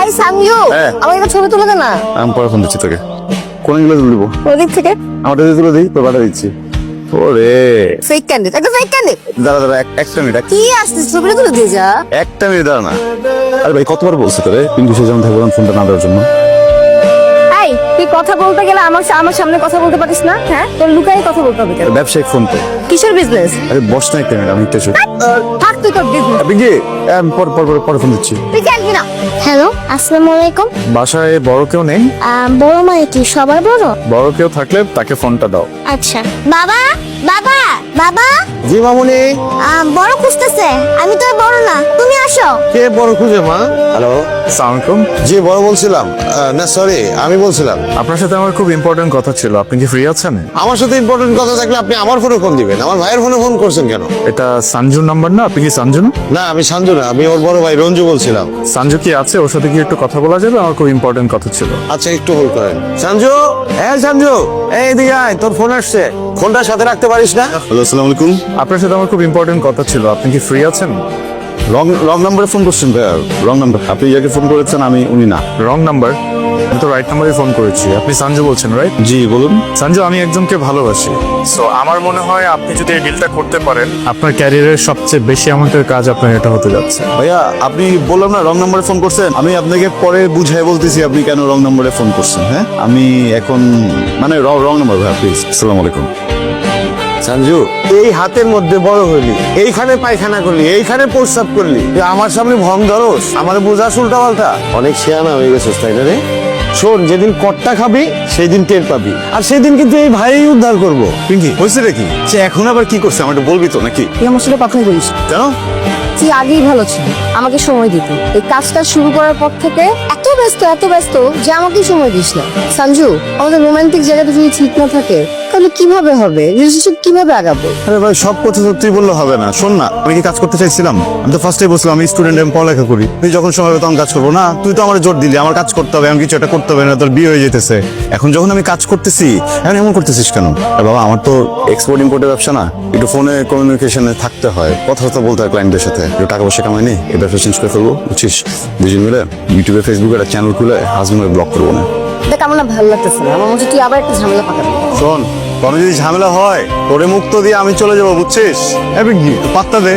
এই সামজু, আমার একটা ছবি তুলে দে না। আমি পরে ফোন দিচ্ছি তোকে। কোন এগুলো তুলবো? ওদিক থেকে আমারটা দিয়ে তুলে দিই, তোর পাঠা দিচ্ছি। ওরে ফেক ক্যান্ডিড, একটা ফেক ক্যান্ডিড। দাঁড়া দাঁড়া, একটা মিনিট, কি আসছিস, ছবিটা তুলে দিয়ে যা। একটা মিনিট দাঁড়া না। আরে ভাই কতবার বলছি তোরে কিন্তু সে যেমন থাকবে ফোনটা না দেওয়ার জন্য। এই তুই কথা বলতে গেলে আমার সামনে কথা বলতে পারিস না? হ্যাঁ, তোর লুকাই কথা বলতে হবে কেন? ব্যবসায়িক ফোন তো। কিসের বিজনেস? আরে বস না একটা মিনিট, আমি একটু এসে থাক তুই তোর বিজনেস। আপনি কি পরে ফোন দিচ্ছি। তুই খেলবি না। হ্যালো, আসসালামু আলাইকুম। বাসায় বড় কেউ নেই? বড় মানে কি সবার বড়? বড় কেউ থাকলে তাকে ফোনটা দাও। আচ্ছা। বাবা বাবা বাবা, জি মামুনি। বড় খুঁজতেছে। আমি তো আর বড় না, তুমি আসো। কে বড় খুঁজে মা? হ্যালো, আসসালামু আলাইকুম। জি বড় বলছিলাম। না সরি, আমি বলছিলাম। আপনার সাথে আমার খুব ইম্পর্টেন্ট কথা ছিল, আপনি কি ফ্রি আছেন? আমার সাথে ইম্পর্টেন্ট কথা থাকলে আপনি আমার ফোনে ফোন দিবেন, আমার ভাইয়ের ফোনে ফোন করছেন কেন? এটা সঞ্জুর নাম্বার না? আপনি কি সঞ্জু না? না আমি সাঞ্জু না, আমি ওর বড় ভাই রঞ্জু বলছিলাম। সঞ্জু কি আছে? ওর সাথে কি একটু কথা বলা যাবে? আমার খুব ইম্পর্টেন্ট কথা ছিল। আচ্ছা একটু হোল্ড করেন। সাঞ্জু, হ্যাঁ সাঞ্জু, এই এদিকে আয়, তোর ফোন আসছে। ফোনটা সাথে রাখতে পারিস না? হ্যালো, আসসালামু আলাইকুম। আপনার সাথে আমার খুব ইম্পর্টেন্ট কথা ছিল, আপনি কি ফ্রি আছেন? রং নাম্বারে ফোন করছেন ভাইয়া, রং নাম্বার। আপনি যাকে ফোন করেছেন আমি উনি না। Wrong number? আমি তো রাইট নাম্বারে ফোন করেছি। আপনি সঞ্জু বলছেন, রাইট? জি বলুন। সঞ্জু, আমি একজনকে ভালোবাসি। সো আমার মনে হয় আপনি যদি এই ডিলটা করতে পারেন, আপনার ক্যারিয়ারের সবচেয়ে বেশি অ্যামাউন্টের কাজ আপনার এটা হতে যাচ্ছে। ভাইয়া আপনি বললাম না রং নাম্বারে ফোন করছেন, আমি আপনাকে পরে বুঝাই বলতেছি আপনি কেন রং নাম্বারে ফোন করছেন। হ্যাঁ, আমি এখন মানে রং নাম্বার ভাইয়া, প্লিজ। আসসালামু আলাইকুম। সাঞ্জু, এই হাতের মধ্যে বড় হইলি, এইখানে পায়খানা করলি, এইখানে প্রস্রাব করলি, তুই আমার সামনে ভং ধরস, আমার বোঝাস উল্টা পাল্টা। অনেক শেয়ানা হয়ে গেছিস তাই না রে? শোন, যেদিন কট্টা খাবি সেই দিন টের পাবি, আর সেদিন কিন্তু এই ভাই উদ্ধার করবো। পিঙ্কি হয়েছে নাকি? সে এখন আবার কি করছে আমাকে বলবি তো নাকি? তুই আমার সাথে কথাই বলিস না। কেন? তুই আগেই ভালো ছিল, আমাকে সময় দিতি। এই কাজটা শুরু করার পর থেকে এত ব্যস্ত যে আমাকে সময় দিস না। সঞ্জু, আমাদের রোমান্টিক জায়গাটা যদি ঠিক না থাকে তাহলে কিভাবে হবে? রিলেশনশিপ কিভাবে আগাবো? আরে ভাই সব কথা সত্যি বললে হবে না। শোন না, আমি কি কাজ করতে চাইছিলাম? আমি তো ফার্স্টে বলছিলাম আমি স্টুডেন্ট, আমি পড়ালেখা করি, তুই যখন সময় হবে তখন কাজ করবো না। তুই তো আমার জোর দিলি আমার কাজ করতে হবে, আমি কিছু একটা করতে হবে, না তোর বিয়ে হয়ে যেতেছে। এখন যখন আমি কাজ করতেছি, এখন এমন করতেছিস কেন? আরে বাবা, আমার তো এক্সপোর্ট ইম্পোর্টের ব্যবসা না, একটু ফোনে কমিউনিকেশনে থাকতে হয়, কথা বলতে হয় ক্লায়েন্টদের সাথে। একটু টাকা পয়সা কামাই নেই, এই ব্যবসা চেঞ্জ করে ফেলবো, বুঝছিস? দুজন মিলে ইউটিউবে ফেসবুকে একটা চ্যানেল খুলে হাজবেন্ডকে ব্লক করবো না। দেখ, আমার না ভালো লাগতেছে না। আমার মনে হচ্ছে তুই আবার একটা ঝামেলা পাকাবি। শোন, কোনো যদি ঝামেলা হয় তোরে মুক্ত দিয়ে আমি চলে যাবো, বুঝছিস? পাত্তা দে।